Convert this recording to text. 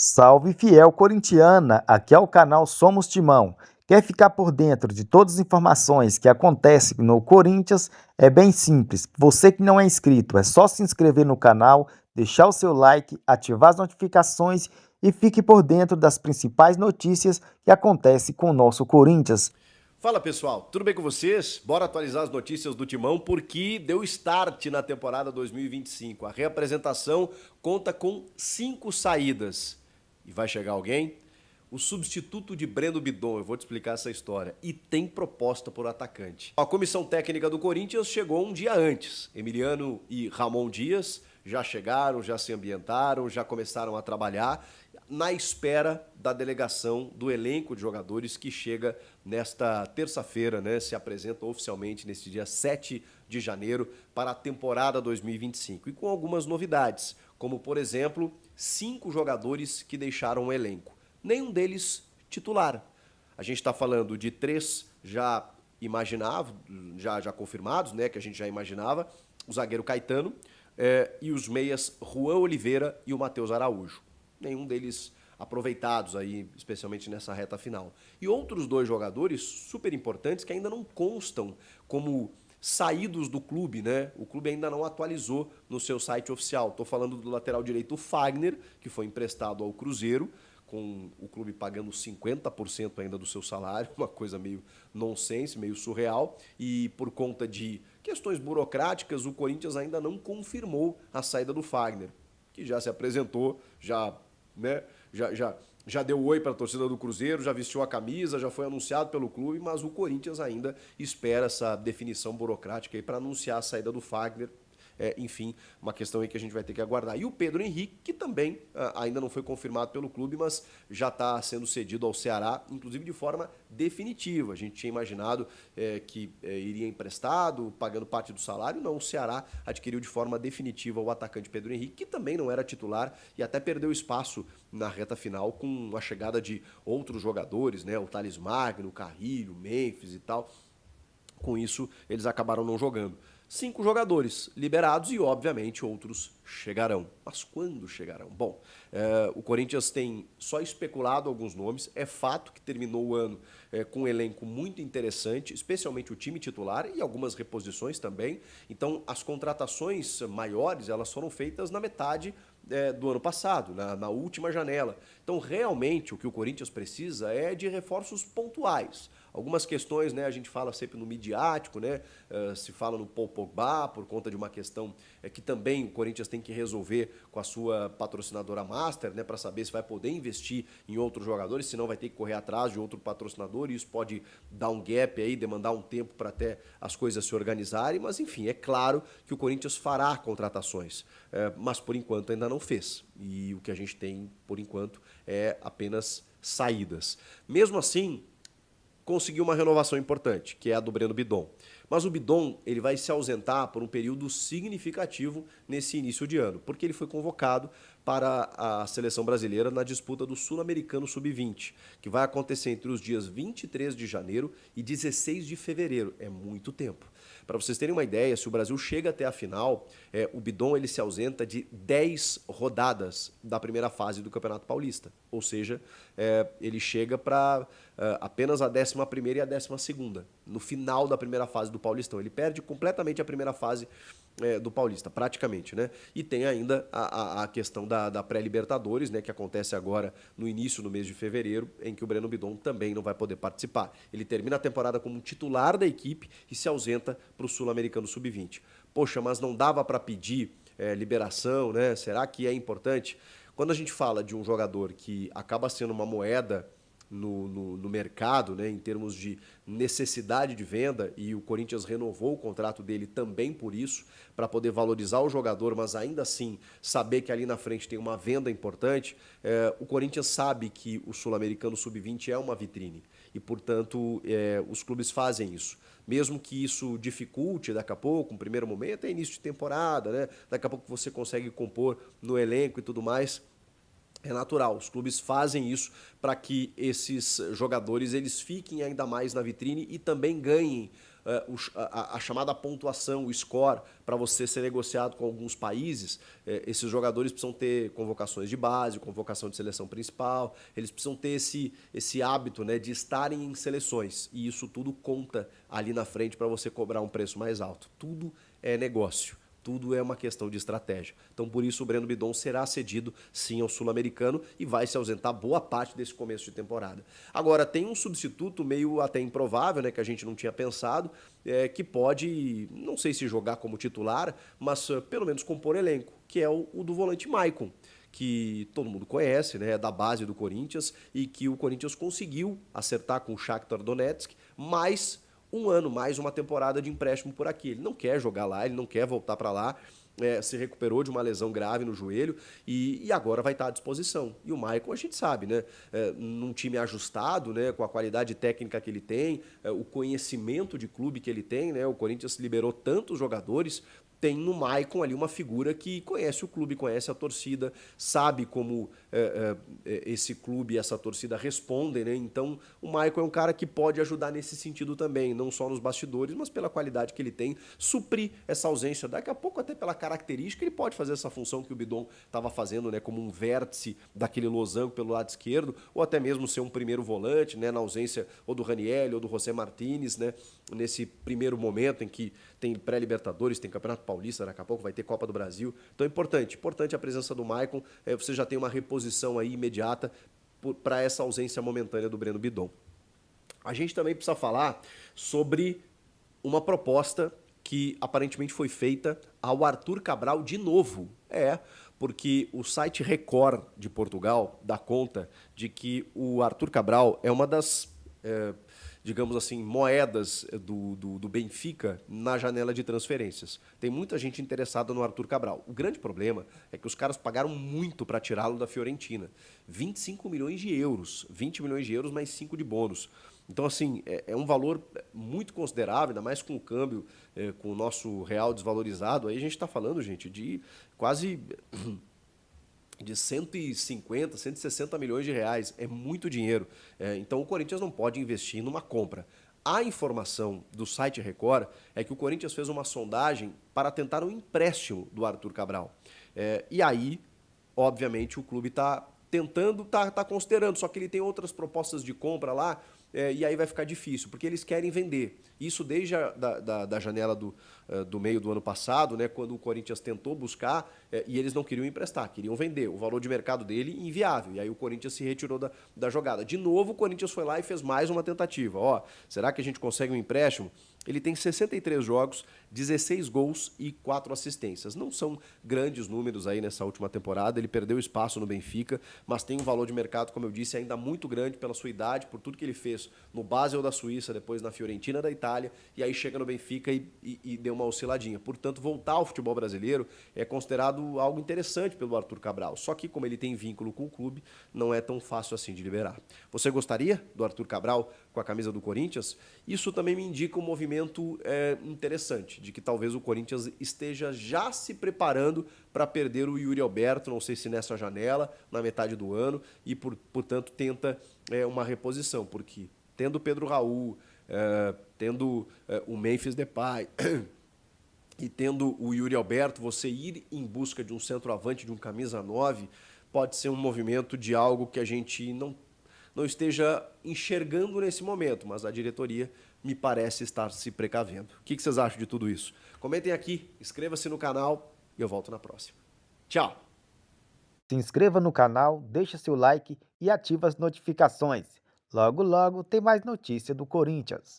Salve fiel corintiana, aqui é o canal Somos Timão. Quer ficar por dentro de todas as informações que acontecem no Corinthians? É bem simples. Você que não é inscrito, é só se inscrever no canal, deixar o seu like, ativar as notificações e fique por dentro das principais notícias que acontecem com o nosso Corinthians. Fala pessoal, tudo bem com vocês? Bora atualizar as notícias do Timão porque deu start na temporada 2025. A reapresentação conta com 5 saídas. E vai chegar alguém? O substituto de Breno Bidon, eu vou te explicar essa história. E tem proposta por atacante. A comissão técnica do Corinthians chegou um dia antes. Emiliano e Ramon Dias já chegaram, já se ambientaram, já começaram a trabalhar na espera da delegação do elenco de jogadores que chega nesta terça-feira, né? Se apresenta oficialmente neste dia 7 de janeiro para a temporada 2025. E com algumas novidades, como por exemplo, 5 jogadores que deixaram o elenco. Nenhum deles titular. A gente está falando de 3 já imaginados, já confirmados, né? Que a gente já imaginava. O zagueiro Caetano e os meias Juan Oliveira e o Matheus Araújo. Nenhum deles aproveitados aí, especialmente nessa reta final. E outros 2 jogadores super importantes que ainda não constam como saídos do clube, né? O clube ainda não atualizou no seu site oficial. Estou falando do lateral direito Fagner, que foi emprestado ao Cruzeiro, com o clube pagando 50% ainda do seu salário, uma coisa meio nonsense, meio surreal, e por conta de questões burocráticas, o Corinthians ainda não confirmou a saída do Fagner, que já se apresentou, né, já deu oi para a torcida do Cruzeiro, já vestiu a camisa, já foi anunciado pelo clube, mas o Corinthians ainda espera essa definição burocrática para anunciar a saída do Fagner. Enfim, uma questão aí que a gente vai ter que aguardar. E o Pedro Henrique, que também ainda não foi confirmado pelo clube, mas já está sendo cedido ao Ceará, inclusive de forma definitiva. A gente tinha imaginado que iria emprestado, pagando parte do salário. Não, o Ceará adquiriu de forma definitiva o atacante Pedro Henrique, que também não era titular e até perdeu espaço na reta final com a chegada de outros jogadores, né? O Thales Magno, o Carrilho, o Memphis e tal. Com isso, eles acabaram não jogando. 5 jogadores liberados e, obviamente, outros chegarão. Mas quando chegarão? Bom, o Corinthians tem só especulado alguns nomes. É fato que terminou o ano com um elenco muito interessante, especialmente o time titular e algumas reposições também. Então, as contratações maiores, elas foram feitas na metade do ano passado, na última janela. Então, realmente, o que o Corinthians precisa é de reforços pontuais. Algumas questões, né, a gente fala sempre no midiático, né, se fala no Paul Pogba, por conta de uma questão que também o Corinthians tem que resolver com a sua patrocinadora Master, né, para saber se vai poder investir em outros jogadores, senão vai ter que correr atrás de outro patrocinador e isso pode dar um gap aí, demandar um tempo para até as coisas se organizarem, mas enfim, é claro que o Corinthians fará contratações, mas por enquanto ainda não fez. E o que a gente tem, por enquanto, é apenas saídas. Mesmo assim, conseguiu uma renovação importante, que é a do Breno Bidon. Mas o Bidon ele vai se ausentar por um período significativo nesse início de ano, porque ele foi convocado para a seleção brasileira na disputa do Sul-Americano Sub-20, que vai acontecer entre os dias 23 de janeiro e 16 de fevereiro. É muito tempo. Para vocês terem uma ideia, se o Brasil chega até a final, o Bidon ele se ausenta de 10 rodadas da primeira fase do Campeonato Paulista. Ou seja, ele chega para apenas a 11ª e a 12ª, no final da primeira fase do Paulistão. Ele perde completamente a primeira fase do Paulista, praticamente, né? E tem ainda a questão da pré-Libertadores, né, que acontece agora no início do mês de fevereiro, em que o Breno Bidon também não vai poder participar. Ele termina a temporada como titular da equipe e se ausenta para o Sul-Americano Sub-20. Poxa, mas não dava para pedir liberação, né? Será que é importante? Quando a gente fala de um jogador que acaba sendo uma moeda no mercado, né, em termos de necessidade de venda, e o Corinthians renovou o contrato dele também por isso, para poder valorizar o jogador, mas ainda assim saber que ali na frente tem uma venda importante, o Corinthians sabe que o Sul-Americano Sub-20 é uma vitrine e, portanto, os clubes fazem isso. Mesmo que isso dificulte daqui a pouco, um primeiro momento, é início de temporada, né? Daqui a pouco você consegue compor no elenco e tudo mais. É natural, os clubes fazem isso para que esses jogadores eles fiquem ainda mais na vitrine e também ganhem a chamada pontuação, o score, para você ser negociado com alguns países, esses jogadores precisam ter convocações de base, convocação de seleção principal, eles precisam ter esse hábito, né, de estarem em seleções. E isso tudo conta ali na frente para você cobrar um preço mais alto. Tudo é negócio. Tudo é uma questão de estratégia. Então, por isso, o Breno Bidon será cedido, sim, ao Sul-Americano e vai se ausentar boa parte desse começo de temporada. Agora, tem um substituto meio até improvável, né, que a gente não tinha pensado, que pode, não sei se jogar como titular, mas pelo menos compor elenco, que é o do volante Maicon, que todo mundo conhece, né, é da base do Corinthians e que o Corinthians conseguiu acertar com o Shakhtar Donetsk, mas um ano, mais uma temporada de empréstimo por aqui. Ele não quer jogar lá, ele não quer voltar para lá, se recuperou de uma lesão grave no joelho e agora vai estar à disposição. E o Maicon, a gente sabe, né? Num time ajustado, né? Com a qualidade técnica que ele tem, o conhecimento de clube que ele tem, né? O Corinthians liberou tantos jogadores, tem no Maicon ali uma figura que conhece o clube, conhece a torcida, sabe como esse clube e essa torcida respondem, né? Então o Maicon é um cara que pode ajudar nesse sentido também, não só nos bastidores, mas pela qualidade que ele tem, suprir essa ausência. Daqui a pouco, até pela característica, ele pode fazer essa função que o Bidon estava fazendo, né? Como um vértice daquele losango pelo lado esquerdo, ou até mesmo ser um primeiro volante, né? Na ausência ou do Ranieri ou do José Martínez, né? Nesse primeiro momento em que tem pré-Libertadores, tem Campeonato Paulista, daqui a pouco vai ter Copa do Brasil. Então é importante a presença do Maicon, você já tem uma reposição aí imediata para essa ausência momentânea do Breno Bidon. A gente também precisa falar sobre uma proposta que aparentemente foi feita ao Arthur Cabral de novo. Porque o site Record de Portugal dá conta de que o Arthur Cabral é uma das digamos assim, moedas do Benfica na janela de transferências. Tem muita gente interessada no Arthur Cabral. O grande problema é que os caras pagaram muito para tirá-lo da Fiorentina. 25 milhões de euros. 20 milhões de euros mais 5 de bônus. Então, assim, é um valor muito considerável, ainda mais com o câmbio, com o nosso real desvalorizado. Aí a gente está falando, gente, de quase de 150, 160 milhões de reais. É muito dinheiro. Então o Corinthians não pode investir numa compra. A informação do site Record é que o Corinthians fez uma sondagem para tentar um empréstimo do Arthur Cabral. E aí, obviamente, o clube está tentando, está considerando, só que ele tem outras propostas de compra lá, e aí vai ficar difícil, porque eles querem vender. Isso desde da janela do meio do ano passado, né, quando o Corinthians tentou buscar, e eles não queriam emprestar, queriam vender. O valor de mercado dele, inviável. E aí o Corinthians se retirou da jogada. De novo, o Corinthians foi lá e fez mais uma tentativa. Será que a gente consegue um empréstimo? Ele tem 63 jogos, 16 gols e 4 assistências. Não são grandes números aí nessa última temporada, ele perdeu espaço no Benfica, mas tem um valor de mercado, como eu disse, ainda muito grande pela sua idade, por tudo que ele fez no Basel da Suíça, depois na Fiorentina da Itália, e aí chega no Benfica e deu uma osciladinha. Portanto, voltar ao futebol brasileiro é considerado algo interessante pelo Arthur Cabral, só que como ele tem vínculo com o clube, não é tão fácil assim de liberar. Você gostaria do Arthur Cabral com a camisa do Corinthians? Isso também me indica um movimento interessante, de que talvez o Corinthians esteja já se preparando para perder o Yuri Alberto, não sei se nessa janela, na metade do ano, e portanto tenta uma reposição, porque tendo o Pedro Raul, tendo o Memphis Depay e tendo o Yuri Alberto, você ir em busca de um centroavante, de um camisa 9, pode ser um movimento de algo que a gente não esteja enxergando nesse momento, mas a diretoria me parece estar se precavendo. O que vocês acham de tudo isso? Comentem aqui, inscreva-se no canal e eu volto na próxima. Tchau! Se inscreva no canal, deixe seu like e ative as notificações. Logo, logo tem mais notícia do Corinthians.